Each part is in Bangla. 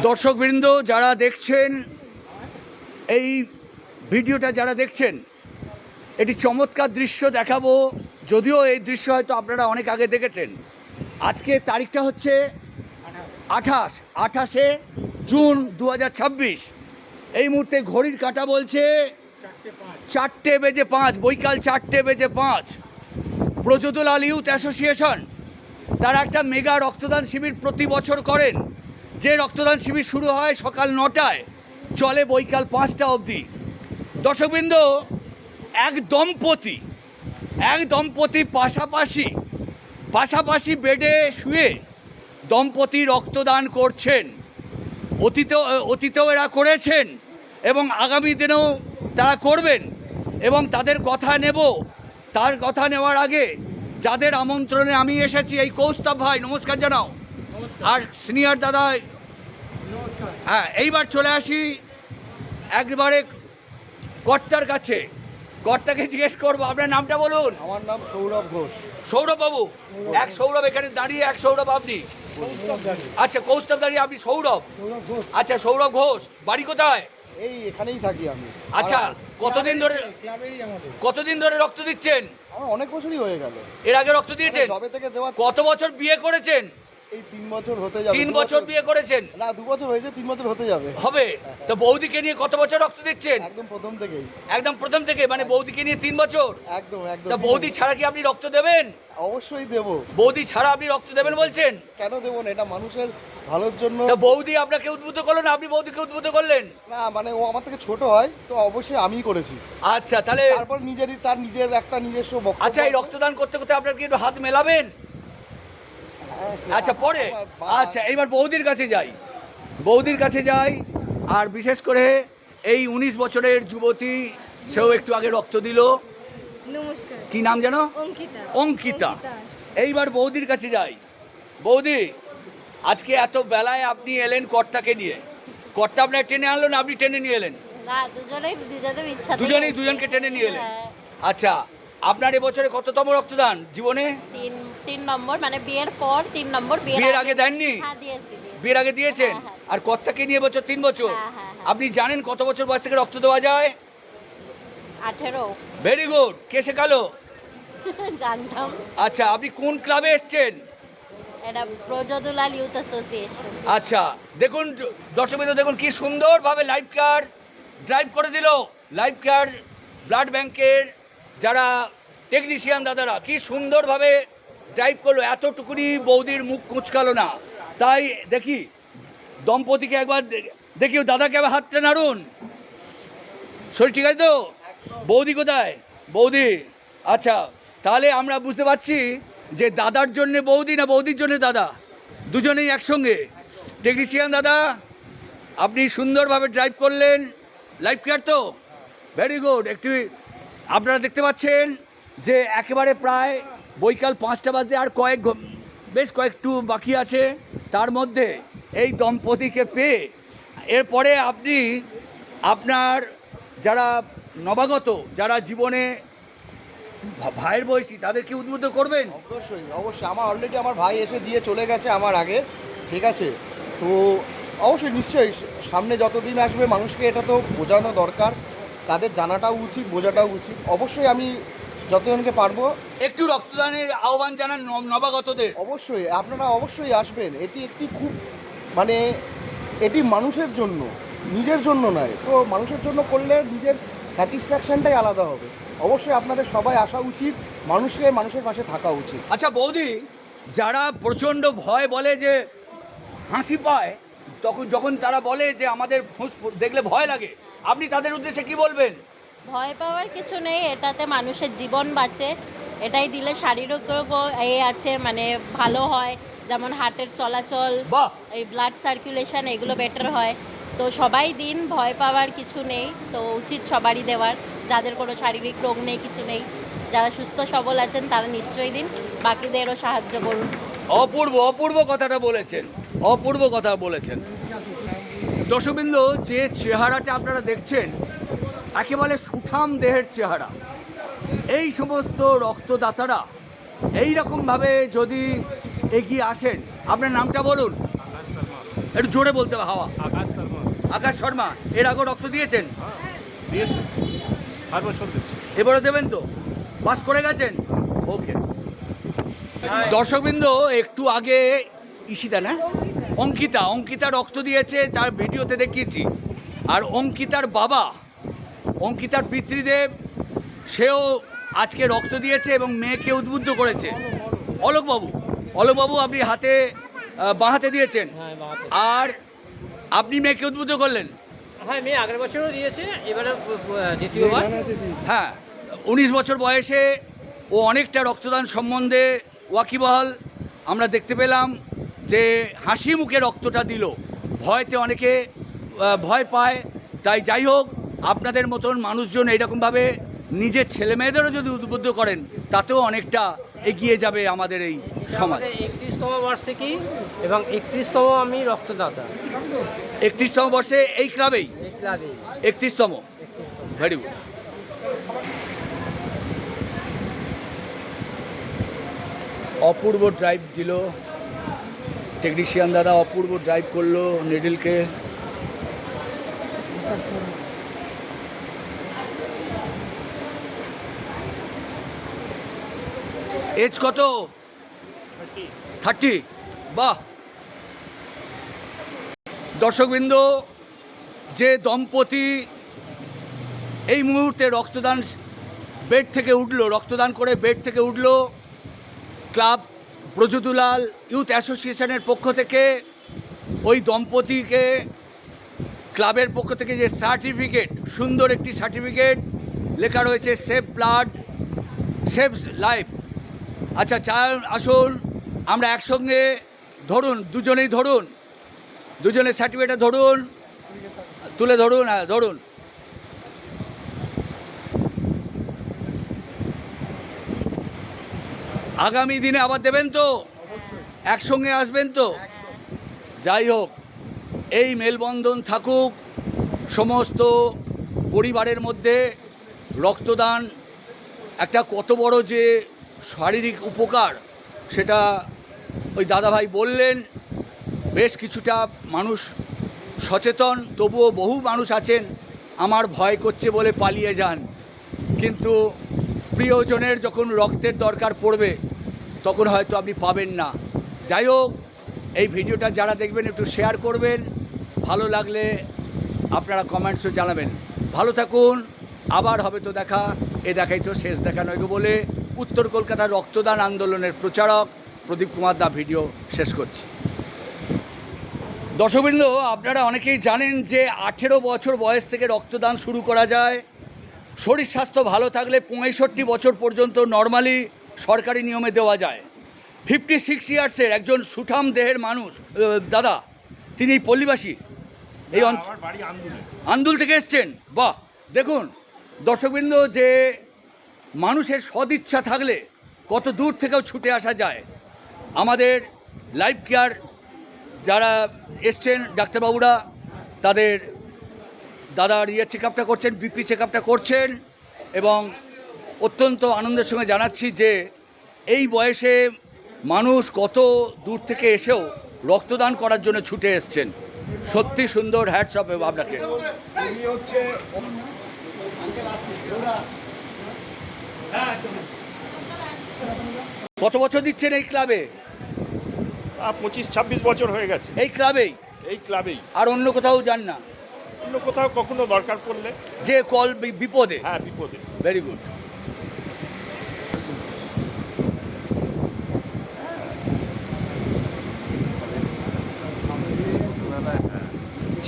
দর্শকবৃন্দ যারা দেখছেন এই ভিডিওটা, যারা দেখছেন, এটি চমৎকার দৃশ্য দেখাবো। যদিও এই দৃশ্য হয়তো আপনারা অনেক আগে দেখেছেন। আজকে তারিখটা হচ্ছে 28শে জুন 2026। এই মুহূর্তে ঘড়ির কাঁটা বলছে 4:05, বৈকাল 4:05। প্রজদুলাল ইউথ অ্যাসোসিয়েশন তারা একটা মেগা রক্তদান শিবির প্রতি বছর করেন। যে রক্তদান শিবির শুরু হয় সকাল 9টায়, চলে বৈকাল 5টা অবধি। দর্শকবৃন্দ, এক দম্পতি পাশাপাশি বেডে শুয়ে দম্পতি রক্তদান করছেন। অতীতেও এরা করেছেন এবং আগামী দিনেও তারা করবেন এবং তাদের কথা নেব। তার কথা নেওয়ার আগে যাদের আমন্ত্রণে আমি এসেছি, এই কৌস্তব ভাই, নমস্কার জানাও। আর সিনিয়র দাদা, হ্যাঁ, এইবার চলে আসি একবারে কর্তার কাছে। কর্তাকে জিজ্ঞেস করবো, আপনার নামটা বলুন। আমার নাম সৌরভ ঘোষ। সৌরভ বাবু, এক সৌরভ এখানে দাঁড়িয়ে, এক সৌরভ আপনি। আচ্ছা, কৌস্তব দাঁড়িয়ে, আপনি সৌরভ। আচ্ছা, সৌরভ ঘোষ, বাড়ি কোথায়? এই এখানেই থাকি আমি। আচ্ছা, কতদিন ধরে রক্ত দিচ্ছেন? আমার অনেক বছরই হয়ে গেল। এর আগে রক্ত দিয়েছেন? তবে থেকে দেওয়া। কত বছর বিয়ে করেছেন? এই 3 বছর হতে যাবে। 3 বছর বিয়ে করেছেন? না, 2 বছর হয়েছে, 3 বছর হতে যাবে। হবে তো। বৌদিকে নিয়ে কত বছর রক্ত দিচ্ছেন? একদম প্রথম থেকেই। একদম প্রথম থেকে, মানে বৌদিকে নিয়ে 3 বছর? একদম। তা বৌদি ছাড়া কি আপনি রক্ত দেবেন? অবশ্যই দেব। বৌদি ছাড়া আপনি রক্ত দেবেন বলছেন? কেন দেব না? এটা মানুষের ভালোর জন্য। তা বৌদি আপনাকে উদ্বুদ্ধ করলো না, আপনি বৌদিকে উদ্বুদ্ধ করলেন? না, মানে ও আমার থেকে ছোট হয়, তো অবশ্যই আমিই করেছি। আচ্ছা, তাহলে তারপর তার নিজের একটা নিজস্ব বক্তব্য। আচ্ছা, এই রক্তদান করতে করতে আপনার কি একটু হাত মেলাবেন? আচ্ছা, পরে। আচ্ছা, এইবার বৌদির কাছে যাই। আর বিশেষ করে এই 19 বছরের যুবতী, সেও একটু আগে রক্ত দিল। নমস্কার। কি নাম জানো? অঙ্কিতা। এইবার বৌদির কাছে যাই। বৌদি, আজকে এত বেলায় আপনি এলেন কর্তাকে নিয়ে। কর্তা আপনার টেনে আনলো না আপনি টেনে নিয়ে এলেন? না, দুজনকে টেনে নিয়ে এলেন। আচ্ছা, আপনার এবছরে কততম রক্তদান জীবনে? তিন নম্বর, মানে বিয়ের পর 3 নম্বর। বিয়ের আগে দেননি? হ্যাঁ, দিয়েছি। বিয়ের আগে দিয়েছেন? হ্যাঁ। আর কর্তাকে নিয়ে বছর 3 বছর। হ্যাঁ। আপনি জানেন কত বছর বয়স থেকে রক্ত দেওয়া যায়? 18। ভেরি গুড, কে শেখালো? জানতাম। আচ্ছা, আপনি কোন ক্লাবে এসছেন? এটা প্রজদুলাল ইউথ অ্যাসোসিয়েশন। আচ্ছা, দেখুন দর্শকবৃন্দ, দেখুন কি সুন্দরভাবে লাইফ কার ড্রাইভ করে দিল। লাইফ কার ব্লাড ব্যাংকের যারা টেকনিশিয়ান দাদারা কি সুন্দরভাবে ড্রাইভ করলো। এতটুকুনি বৌদির মুখ কুঁচকালো না। তাই দেখি দম্পতিকে একবার দেখি, দাদাকে আবার হাতটা নাড়ুন। শরীর ঠিক আছে তো? বৌদি কোথায়? বৌদি, আচ্ছা, তাহলে আমরা বুঝতে পারছি যে দাদার জন্য বৌদি না বৌদির জন্য দাদা, দুজনেই একসঙ্গে। টেকনিশিয়ান দাদা, আপনি সুন্দরভাবে ড্রাইভ করলেন। লাইফ কেয়ার তো ভেরি গুড। একটু আপনারা দেখতে পাচ্ছেন যে একেবারে প্রায় বৈকাল 5টা বাজতে আর বেশ কয়েকটু বাকি আছে। তার মধ্যে এই দম্পতিকে পেয়ে এরপরে আপনি আপনার যারা নবাগত, যারা জীবনে ভাইয়ের বয়সী, তাদেরকে উদ্বুদ্ধ করবেন। অবশ্যই। আমার অলরেডি আমার ভাই এসে দিয়ে চলে গেছে আমার আগে, ঠিক আছে? তো অবশ্যই, নিশ্চয়ই সামনে যতদিন আসবে মানুষকে এটা তো বোঝানো দরকার, তাদের জানাটাও উচিত, বোঝাটাও উচিত। অবশ্যই আমি যতজনকে পারবো একটু রক্তদানের আহ্বান জানান নবাগতদের। অবশ্যই আপনারা অবশ্যই আসবেন। এটি একটি খুব, মানে এটি মানুষের জন্য, নিজের জন্য নয়। তো মানুষের জন্য করলে নিজের স্যাটিসফ্যাকশনটাই আলাদা হবে। অবশ্যই আপনাদের সবাই আসা উচিত, মানুষের পাশে থাকা উচিত। আচ্ছা বৌদি, যারা প্রচণ্ড ভয় বলে যে হাসি পায়, যখন তারা বলে যে আমাদের দেখলে ভয় লাগে, আপনি তাদের উদ্দেশ্যে কি বলবেন? ভয় পাওয়ার কিছু নেই, এটাতে মানুষের জীবন বাঁচে। এটাই দিলে শারীরিক আছে, মানে ভালো হয়, যেমন হার্টের চলাচল, এই ব্লাড সার্কুলেশন, এগুলো বেটার হয়। তো সবাই দিন, ভয় পাওয়ার কিছু নেই। তো উচিত সবারই দেওয়ার, যাদের কোনো শারীরিক রোগ নেই, কিছু নেই। যারা সুস্থ সবল আছেন তারা নিশ্চয়ই দিন, বাকিদেরও সাহায্য করুন। অপূর্ব কথাটা বলেছেন, অপূর্ব কথা বলেছেন। দর্শকবৃন্দ, যে চেহারাটা আপনারা দেখছেন একেবারে সুঠাম দেহের চেহারা। এই সমস্ত রক্তদাতারা এই রকমভাবে যদি এগিয়ে আসেন। আপনার নামটা বলুন। একটু জোরে বলতে হবে। হাওয়া আকাশ শর্মা। আকাশ শর্মা এর আগেও রক্ত দিয়েছেন? দিয়েছে, 8 বছর দিয়েছে। এবারে দেবেন তো? পাস করে গেছেন? ওকে। দর্শকবৃন্দ, একটু আগে ঈশিতা না অঙ্কিতা রক্ত দিয়েছে, তার ভিডিওতে দেখিয়েছি। আর অঙ্কিতার বাবা, অঙ্কিতার পিতৃদেব, সেও আজকে রক্ত দিয়েছে এবং মেয়েকে উদ্বুদ্ধ করেছে। অলোকবাবু আপনি হাতে বাঁ হাতে দিয়েছেন, আর আপনি মেয়েকে উদ্বুদ্ধ করলেন। হ্যাঁ, মেয়ে আগের বছরও দিয়েছে, এবারে দ্বিতীয়বার। হ্যাঁ, 19 বছর বয়সে ও অনেকটা রক্তদান সম্বন্ধে ওয়াকিবহাল। আমরা দেখতে পেলাম যে হাসি মুখে রক্তটা দিল। ভয়তে অনেকে ভয় পায়। তাই যাই হোক, আপনাদের মতন মানুষজন এইরকমভাবে নিজের ছেলে মেয়েদেরও যদি উদ্বুদ্ধ করেন, তাতেও অনেকটা এগিয়ে যাবে আমাদের এই সমাজ। 31তম বার্ষিকী এবং 31তম আমি রক্তদাতা 31তম বর্ষে এই ক্লাবেই। এই ক্লাবে 31তম, ভেরি গুড। অপূর্ব ড্রাইভ দিল টেকনিশিয়ান দাদা, অপূর্ব ড্রাইভ করলো নিডলকে। এজ কত? 30। বাহ। দর্শকবৃন্দ, যে দম্পতি এই মুহূর্তে রক্তদান করে বেড থেকে উঠলো, ক্লাব ব্রজদুলাল ইউথ অ্যাসোসিয়েশনের পক্ষ থেকে ওই দম্পতিকে ক্লাবের পক্ষ থেকে যে সার্টিফিকেট, সুন্দর একটি সার্টিফিকেট, লেখা রয়েছে সেভ ব্লাড সেভস লাইফ। আচ্ছা, আসুন আমরা একসঙ্গে ধরুন, দুজনের সার্টিফিকেটটা ধরুন, তুলে ধরুন। হ্যাঁ, ধরুন। আগামী দিনে আবার দেবেন তো? একসঙ্গে আসবেন তো? যাই হোক, এই মেলবন্ধন থাকুক সমস্ত পরিবারের মধ্যে। রক্তদান একটা কত বড় যে শারীরিক উপকার, সেটা ওই দাদাভাই বললেন। বেশ কিছুটা মানুষ সচেতন, তবুও বহু মানুষ আছেন আমার ভয় করছে বলে পালিয়ে যান। কিন্তু প্রিয়জনের যখন রক্তের দরকার পড়বে, তখন হয়তো আপনি পাবেন না। যাই হোক, এই ভিডিওটা যারা দেখবেন একটু শেয়ার করবেন, ভালো লাগলে আপনারা কমেন্টসও জানাবেন। ভালো থাকুন, আবার হবে তো দেখা। দেখাই তো শেষ দেখা নয় গো বলে উত্তর কলকাতার রক্তদান আন্দোলনের প্রচারক প্রদীপ কুমার দা ভিডিও শেষ করছি। দর্শকবৃন্দ, আপনারা অনেকেই জানেন যে 18 বছর বয়স থেকে রক্তদান শুরু করা যায়। শরীর স্বাস্থ্য ভালো থাকলে 65 বছর পর্যন্ত নর্মালি সরকারি নিয়মে দেওয়া যায়। 56 ইয়ার্সের একজন সুঠাম দেহের মানুষ দাদা, তিনি পল্লীবাসী, এই আন্দুল থেকে এসছেন। বাহ, দেখুন দর্শকবৃন্দ, যে মানুষের সদিচ্ছা থাকলে কত দূর থেকেও ছুটে আসা যায়। আমাদের লাইফ কেয়ার যারা এসছেন ডাক্তারবাবুরা, তাদের দাদার চেক আপটা করছেন, বিপি চেক আপটা করছেন, এবং অত্যন্ত আনন্দের সঙ্গে জানাচ্ছি যে এই বয়সে মানুষ কত দূর থেকে এসেও রক্তদান করার জন্য ছুটে এসছেন। সত্যি সুন্দর, হ্যাটস অফ আপনাকে। কত বছর দিচ্ছেন এই ক্লাবে? 25-26 বছর হয়ে গেছে এই ক্লাবেই? আর অন্য কোথাও যান না? অন্য কোথাও কখনো দরকার পড়লে যে কল বিপদে? হ্যাঁ, বিপদে। Very good.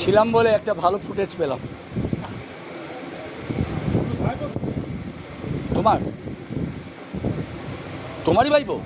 ছিলাম বলে একটা ভালো ফুটেজ পেলাম। তোমারই ভাইবো?